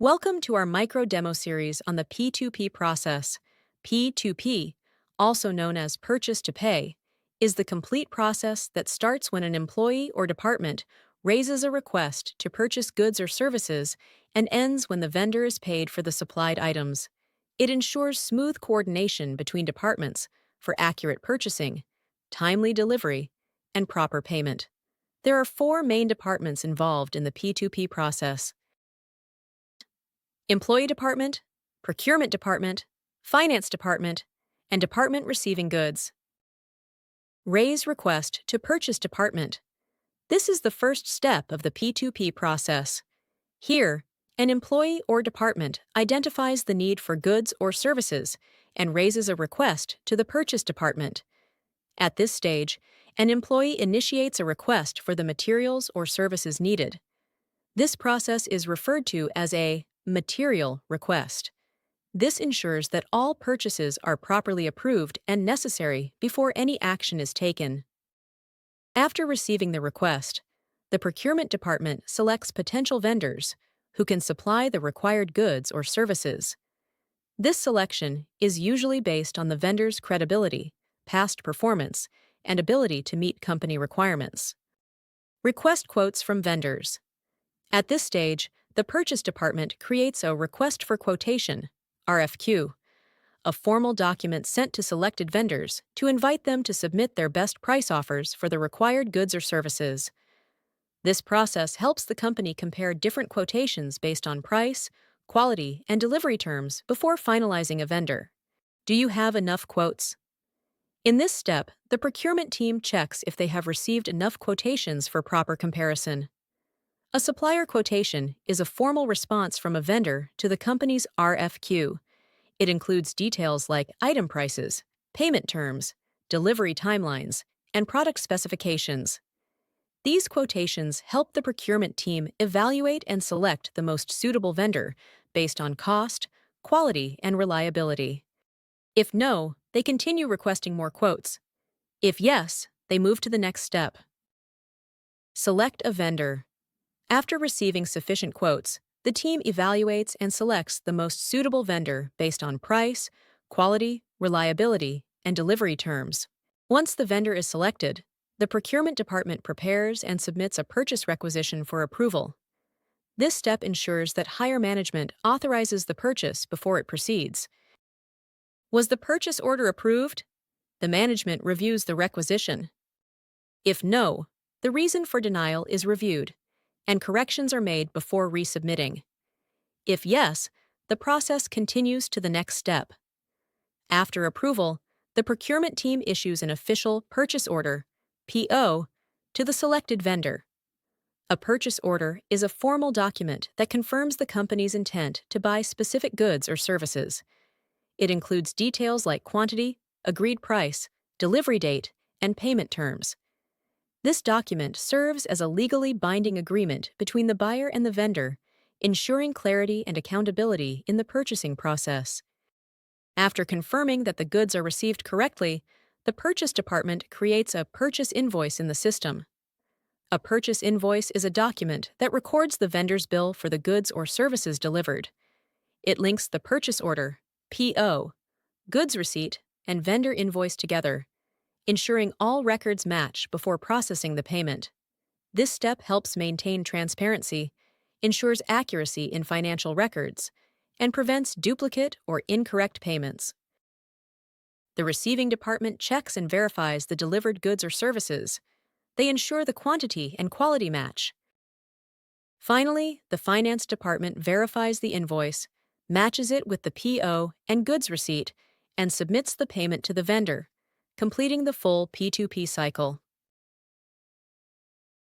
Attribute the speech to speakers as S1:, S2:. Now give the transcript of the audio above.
S1: Welcome to our micro demo series on the P2P process. P2P, also known as Purchase-to-Pay, is the complete process that starts when an employee or department raises a request to purchase goods or services and ends when the vendor is paid for the supplied items. It ensures smooth coordination between departments for accurate purchasing, timely delivery, and proper payment. There are four main departments involved in the P2P process: Employee Department, Procurement Department, Finance Department, and Department Receiving Goods. Raise Request to Purchase Department. This is the first step of the P2P process. Here, an employee or department identifies the need for goods or services and raises a request to the Purchase Department. At this stage, an employee initiates a request for the materials or services needed. This process is referred to as a material request. This ensures that all purchases are properly approved and necessary before any action is taken. After receiving the request, the procurement department selects potential vendors who can supply the required goods or services. This selection is usually based on the vendor's credibility, past performance, and ability to meet company requirements. Request quotes from vendors. At this stage, the Purchase Department creates a Request for Quotation, RFQ, a formal document sent to selected vendors to invite them to submit their best price offers for the required goods or services. This process helps the company compare different quotations based on price, quality, and delivery terms before finalizing a vendor. Do you have enough quotes? In this step, the procurement team checks if they have received enough quotations for proper comparison. A supplier quotation is a formal response from a vendor to the company's RFQ. It includes details like item prices, payment terms, delivery timelines, and product specifications. These quotations help the procurement team evaluate and select the most suitable vendor based on cost, quality, and reliability. If no, they continue requesting more quotes. If yes, they move to the next step. Select a vendor. After receiving sufficient quotes, the team evaluates and selects the most suitable vendor based on price, quality, reliability, and delivery terms. Once the vendor is selected, the procurement department prepares and submits a purchase requisition for approval. This step ensures that higher management authorizes the purchase before it proceeds. Was the purchase order approved? The management reviews the requisition. If no, the reason for denial is reviewed, and corrections are made before resubmitting. If yes, the process continues to the next step. After approval, the procurement team issues an official purchase order, PO, to the selected vendor. A purchase order is a formal document that confirms the company's intent to buy specific goods or services. It includes details like quantity, agreed price, delivery date, and payment terms. This document serves as a legally binding agreement between the buyer and the vendor, ensuring clarity and accountability in the purchasing process. After confirming that the goods are received correctly, the Purchase Department creates a purchase invoice in the system. A purchase invoice is a document that records the vendor's bill for the goods or services delivered. It links the purchase order, PO, goods receipt, and vendor invoice together, ensuring all records match before processing the payment. This step helps maintain transparency, ensures accuracy in financial records, and prevents duplicate or incorrect payments. The receiving department checks and verifies the delivered goods or services. They ensure the quantity and quality match. Finally, the finance department verifies the invoice, matches it with the PO and goods receipt, and submits the payment to the vendor, completing the full P2P cycle.